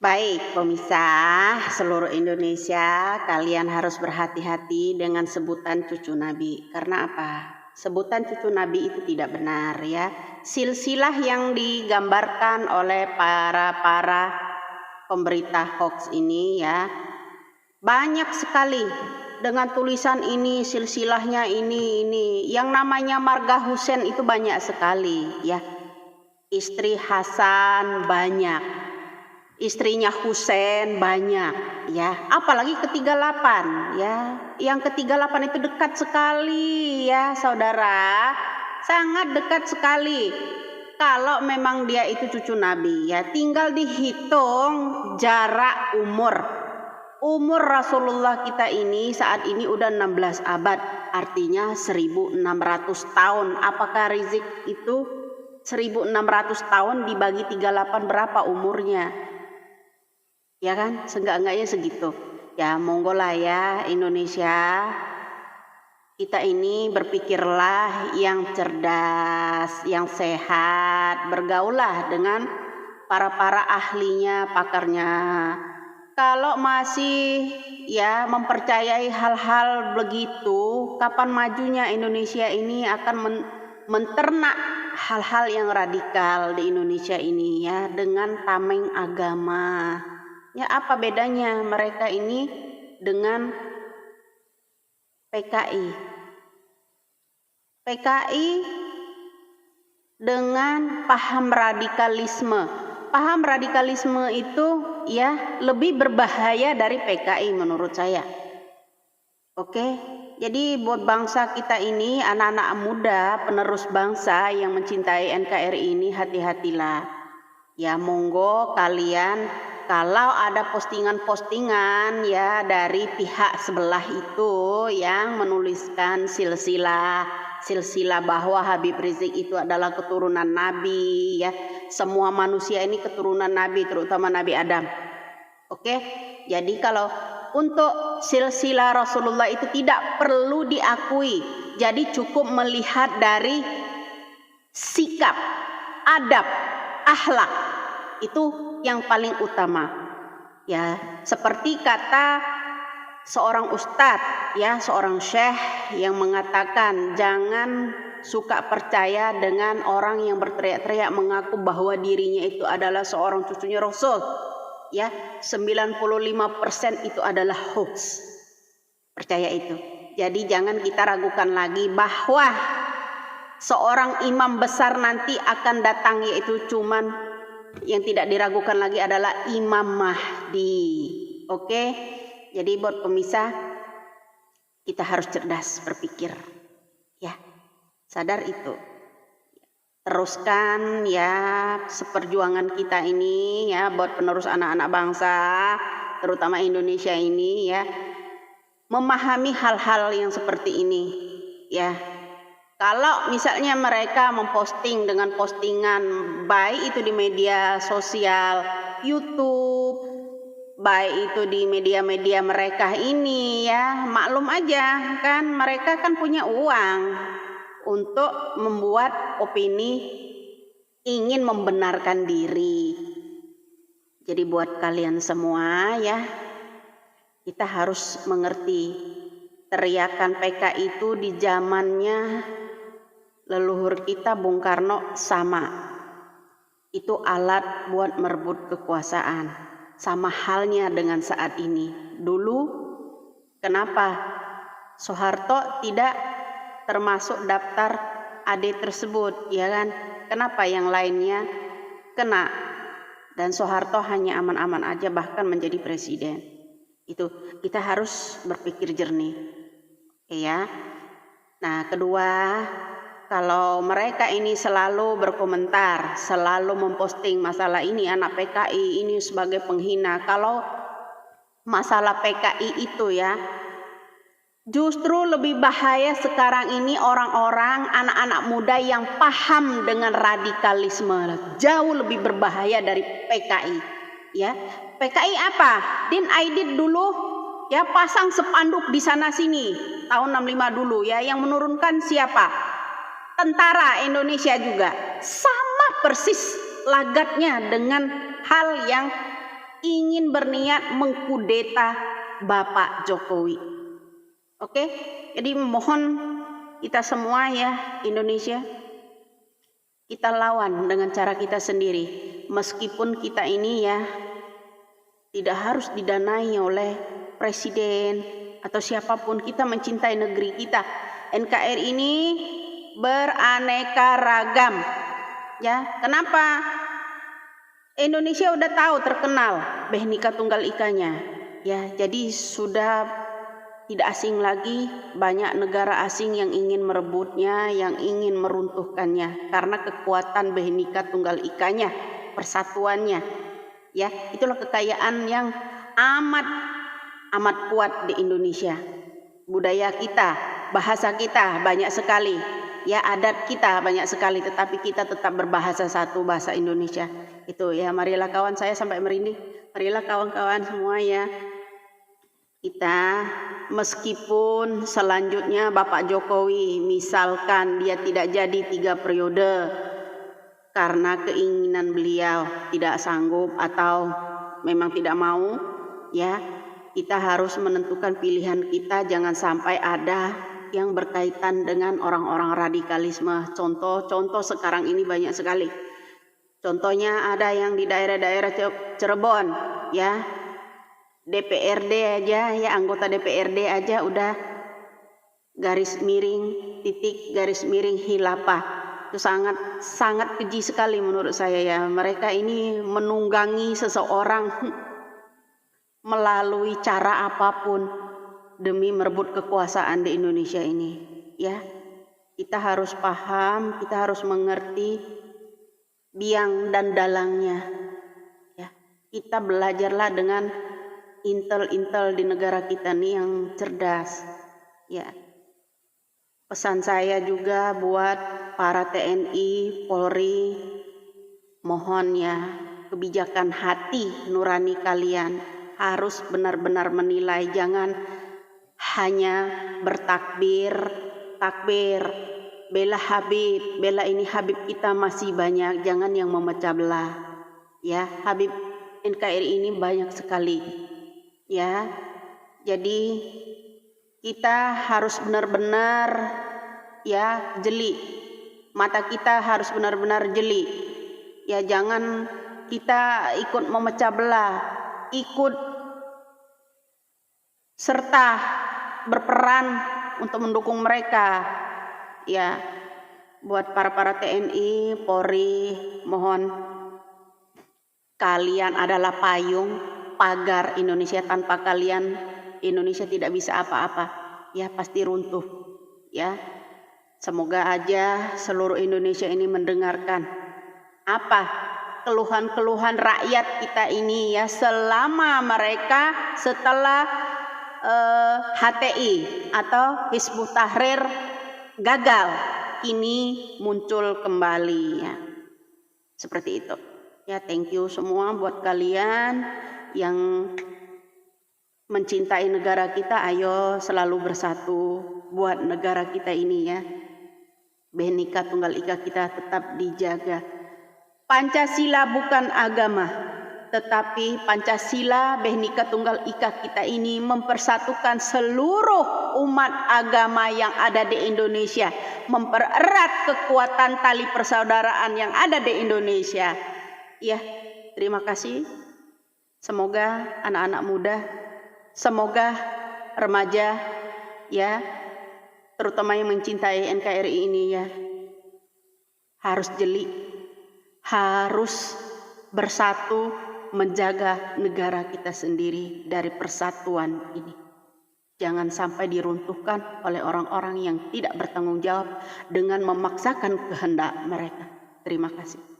Baik, pemirsa seluruh Indonesia, kalian harus berhati-hati dengan sebutan cucu Nabi. Karena apa? Sebutan cucu Nabi itu tidak benar ya. Silsilah yang digambarkan oleh para pemberita hoax ini ya, banyak sekali dengan tulisan ini, silsilahnya ini. Yang namanya Marga Husain itu banyak sekali ya. Istri Hasan banyak, istrinya Husain banyak ya, apalagi ke-38 ya. Yang ke-38 itu dekat sekali ya saudara, sangat dekat sekali. Kalau memang dia itu cucu Nabi ya, tinggal dihitung jarak umur Rasulullah kita ini saat ini udah 16 abad, artinya 1600 tahun. Apakah Rizik itu 1600 tahun dibagi 38 berapa umurnya? Ya kan, seenggak-enggaknya segitu. Ya monggo lah ya Indonesia, kita ini berpikirlah yang cerdas, yang sehat, bergaullah dengan para ahlinya, pakarnya. Kalau masih ya mempercayai hal-hal begitu, kapan majunya Indonesia ini akan menternak hal-hal yang radikal di Indonesia ini ya, dengan tameng agama. Ya apa bedanya mereka ini dengan PKI? PKI dengan paham radikalisme. Paham radikalisme itu ya lebih berbahaya dari PKI menurut saya. Oke, jadi buat bangsa kita ini, anak-anak muda penerus bangsa yang mencintai NKRI ini, hati-hatilah. Ya monggo kalian kalau ada postingan-postingan ya dari pihak sebelah itu yang menuliskan silsilah bahwa Habib Rizik itu adalah keturunan Nabi ya, semua manusia ini keturunan Nabi, terutama Nabi Adam. Oke, jadi kalau untuk silsilah Rasulullah itu tidak perlu diakui, jadi cukup melihat dari sikap, adab, akhlak, itu yang paling utama ya. Seperti kata seorang ustadz ya, seorang syekh yang mengatakan jangan suka percaya dengan orang yang berteriak-teriak mengaku bahwa dirinya itu adalah seorang cucunya Rasul ya. 95% itu adalah hoax, percaya itu. Jadi jangan kita ragukan lagi bahwa seorang imam besar nanti akan datang, yaitu cuman yang tidak diragukan lagi adalah Imam Mahdi. Oke, jadi buat pemirsa, kita harus cerdas berpikir ya, sadar itu. Teruskan ya seperjuangan kita ini ya, buat penerus anak-anak bangsa terutama Indonesia ini ya, memahami hal-hal yang seperti ini ya. Kalau misalnya mereka memposting dengan postingan baik itu di media sosial, YouTube, baik itu di media-media mereka ini ya, maklum aja kan mereka kan punya uang untuk membuat opini, ingin membenarkan diri. Jadi buat kalian semua ya, kita harus mengerti teriakan PKI itu di zamannya leluhur kita Bung Karno sama. Itu alat buat merebut kekuasaan. Sama halnya dengan saat ini. Dulu kenapa Soeharto tidak termasuk daftar AD tersebut ya kan? Kenapa yang lainnya kena dan Soeharto hanya aman-aman aja bahkan menjadi presiden? Itu kita harus berpikir jernih. Oke ya. Nah, kedua, kalau mereka ini selalu berkomentar, selalu memposting masalah ini anak PKI ini sebagai penghina. Kalau masalah PKI itu ya, justru lebih bahaya sekarang ini orang-orang, anak-anak muda yang paham dengan radikalisme. Jauh lebih berbahaya dari PKI. Ya, PKI apa? Din Aidit dulu ya pasang spanduk di sana sini tahun 65 dulu ya, yang menurunkan siapa? Tentara Indonesia juga. Sama persis lagatnya dengan hal yang ingin berniat mengkudeta Bapak Jokowi. Oke, jadi mohon kita semua ya Indonesia, kita lawan dengan cara kita sendiri. Meskipun kita ini ya tidak harus didanai oleh presiden atau siapapun, kita mencintai negeri kita. NKRI ini beraneka ragam. Ya, kenapa? Indonesia udah tahu terkenal Bhinneka Tunggal Ika-nya. Ya, jadi sudah tidak asing lagi, banyak negara asing yang ingin merebutnya, yang ingin meruntuhkannya karena kekuatan Bhinneka Tunggal Ika-nya, persatuannya. Ya, itulah kekayaan yang amat kuat di Indonesia. Budaya kita, bahasa kita banyak sekali, ya adat kita banyak sekali, tetapi kita tetap berbahasa satu, bahasa Indonesia. Itu ya, marilah kawan, saya sampai merinding. Marilah kawan-kawan semua ya. Kita meskipun selanjutnya Bapak Jokowi misalkan dia tidak jadi 3 periode karena keinginan beliau tidak sanggup atau memang tidak mau, ya kita harus menentukan pilihan kita, jangan sampai ada yang berkaitan dengan orang-orang radikalisme. Contoh sekarang ini banyak sekali. Contohnya ada yang di daerah-daerah Cirebon, ya DPRD aja, ya anggota DPRD aja udah garis miring titik garis miring khilafah. Itu sangat keji sekali menurut saya ya. Mereka ini menunggangi seseorang melalui cara apapun demi merebut kekuasaan di Indonesia ini, ya. Kita harus paham, kita harus mengerti biang dan dalangnya, ya. Kita belajarlah dengan intel di negara kita nih yang cerdas, ya. Pesan saya juga buat para TNI, Polri, mohon ya, kebijakan hati nurani kalian harus benar-benar menilai, jangan hanya bertakbir, bela Habib, bela ini Habib kita masih banyak, jangan yang memecah belah. Ya, Habib NKRI ini banyak sekali. Ya. Jadi kita harus benar-benar ya jeli. Mata kita harus benar-benar jeli. Ya, jangan kita ikut memecah belah, ikut serta berperan untuk mendukung mereka. Ya, buat para TNI, Polri, mohon kalian adalah payung pagar Indonesia. Tanpa kalian Indonesia tidak bisa apa-apa, ya pasti runtuh, ya. Semoga aja seluruh Indonesia ini mendengarkan apa keluhan-keluhan rakyat kita ini ya, selama mereka setelah HTI atau Hizbut Tahrir gagal, ini muncul kembali ya. Seperti itu. Ya, thank you semua buat kalian yang mencintai negara kita, ayo selalu bersatu buat negara kita ini ya. Bhinneka Tunggal Ika kita tetap dijaga. Pancasila bukan agama, tetapi Pancasila Bhinneka Tunggal Ika kita ini mempersatukan seluruh umat agama yang ada di Indonesia, mempererat kekuatan tali persaudaraan yang ada di Indonesia. Ya, terima kasih. Semoga anak-anak muda, semoga remaja ya, terutama yang mencintai NKRI ini ya, harus jeli, harus bersatu menjaga negara kita sendiri dari persatuan ini. Jangan sampai diruntuhkan oleh orang-orang yang tidak bertanggung jawab dengan memaksakan kehendak mereka. Terima kasih.